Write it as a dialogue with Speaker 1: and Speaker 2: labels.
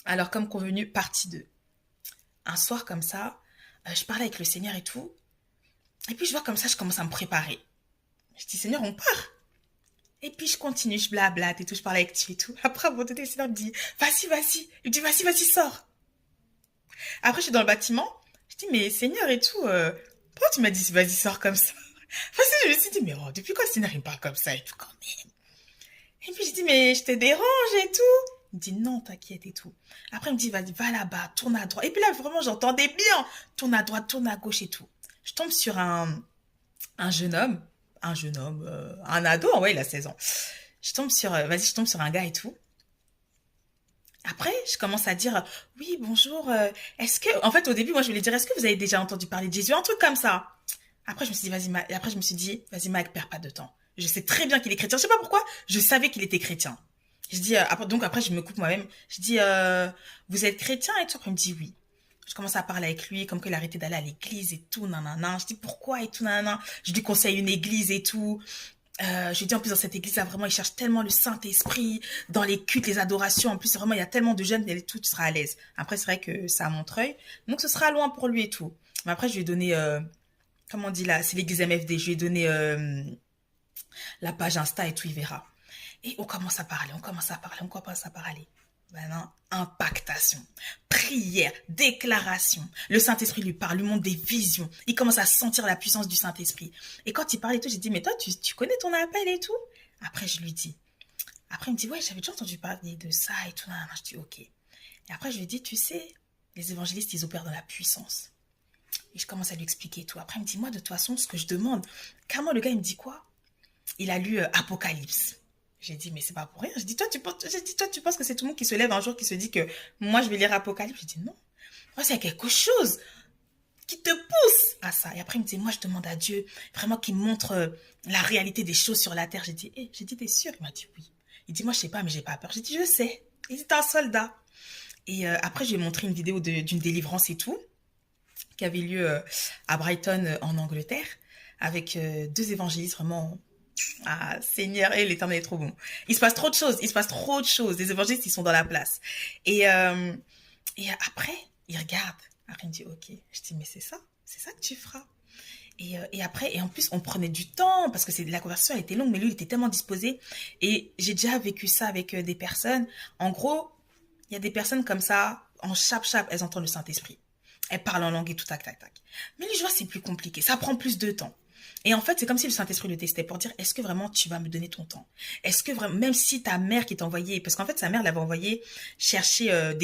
Speaker 1: Alors, comme convenu, partie 2. Un soir comme ça, je parlais avec le Seigneur et tout. Et puis je vois comme ça, je commence à me préparer. Je dis, Seigneur, on part. Et puis je continue, je blablate et tout, je parle avec tu et tout. Après, à un moment donné, le Seigneur me dit, vas-y, vas-y. Il me dit, vas-y, vas-y, sors. Après, je suis dans le bâtiment. Je dis, mais Seigneur et tout, pourquoi tu m'as dit, vas-y, sors comme ça? Parce que je me suis dit, mais oh, depuis quand le Seigneur il me parle comme ça et tout quand même? Et puis je dis, mais je te dérange et tout. Il me dit, non, t'inquiète et tout. Après, il me dit, vas-y, va là-bas, tourne à droite. Et puis là, vraiment, j'entendais bien. Tourne à droite, tourne à gauche et tout. Je tombe sur un jeune homme. Un jeune homme, un ado, ouais, il a 16 ans. Vas-y, je tombe sur un gars et tout. Après, je commence à dire, oui, bonjour, est-ce que, en fait, au début, moi, je voulais dire, est-ce que vous avez déjà entendu parler de Jésus? Un truc comme ça. Après, je me suis dit, après, je me suis dit, vas-y, Mike, perds pas de temps. Je sais très bien qu'il est chrétien. Je sais pas pourquoi, je savais qu'il était chrétien. Je dis, donc après, je me coupe moi-même. Je dis, vous êtes chrétien et tout. Après, il me dit oui. Je commence à parler avec lui, comme qu'il a arrêté d'aller à l'église et tout, nanana. Je dis, pourquoi et tout, nanana. Je lui conseille une église et tout. Je lui dis, en plus, dans cette église-là, vraiment, ils cherchent tellement le Saint-Esprit, dans les cultes, les adorations. En plus, vraiment, il y a tellement de jeunes, et tout, tu seras à l'aise. Après, c'est vrai que c'est à Montreuil. Donc, ce sera loin pour lui et tout. Mais après, je lui ai donné, comment on dit là, c'est l'église MFD. Je lui ai donné la page Insta et tout, il verra. Et on commence à parler, on commence à parler, on commence à parler. Maintenant, impactation, prière, déclaration. Le Saint-Esprit lui parle, lui montre des visions. Il commence à sentir la puissance du Saint-Esprit. Et quand il parle et tout, j'ai dit, mais toi, tu connais ton appel et tout? Après, je lui dis. Après, il me dit, ouais, j'avais déjà entendu parler de ça et tout. Je dis, ok. Et après, je lui dis, tu sais, les évangélistes, ils opèrent dans la puissance. Et je commence à lui expliquer tout. Après, il me dit, moi, de toute façon, ce que je demande, carrément, le gars, il me dit quoi? Il a lu Apocalypse. J'ai dit, mais c'est pas pour rien. Toi, tu penses que c'est tout le monde qui se lève un jour qui se dit que moi, je vais lire Apocalypse? J'ai dit, non. Moi, c'est quelque chose qui te pousse à ça. Et après, il me dit, moi, je demande à Dieu vraiment qu'il me montre la réalité des choses sur la terre. J'ai dit, t'es sûr? Il m'a dit, oui. Il dit, moi, je sais pas, mais j'ai pas peur. J'ai dit, je sais. Il dit, t'es un soldat. Et après, je lui ai montré une vidéo d'une délivrance et tout, qui avait lieu à Brighton, en Angleterre, avec deux évangélistes vraiment. Ah, Seigneur, et l'Éternel est trop bon. Il se passe trop de choses, il se passe trop de choses. Les évangélistes, ils sont dans la place. Et, euh, et après, il regarde. Après, il me dit, ok. Je dis, mais c'est ça que tu feras. Et après, et en plus, on prenait du temps parce que la conversation a été longue, mais lui, il était tellement disposé. Et j'ai déjà vécu ça avec des personnes. En gros, il y a des personnes comme ça, en chap-chap, elles entendent le Saint-Esprit. Elles parlent en langue et tout, tac, tac, tac. Mais lui, je vois, c'est plus compliqué. Ça prend plus de temps. Et en fait, c'est comme si le Saint-Esprit le testait pour dire, est-ce que vraiment tu vas me donner ton temps? Est-ce que vraiment, même si ta mère qui t'a envoyé, parce qu'en fait, sa mère l'avait envoyé chercher des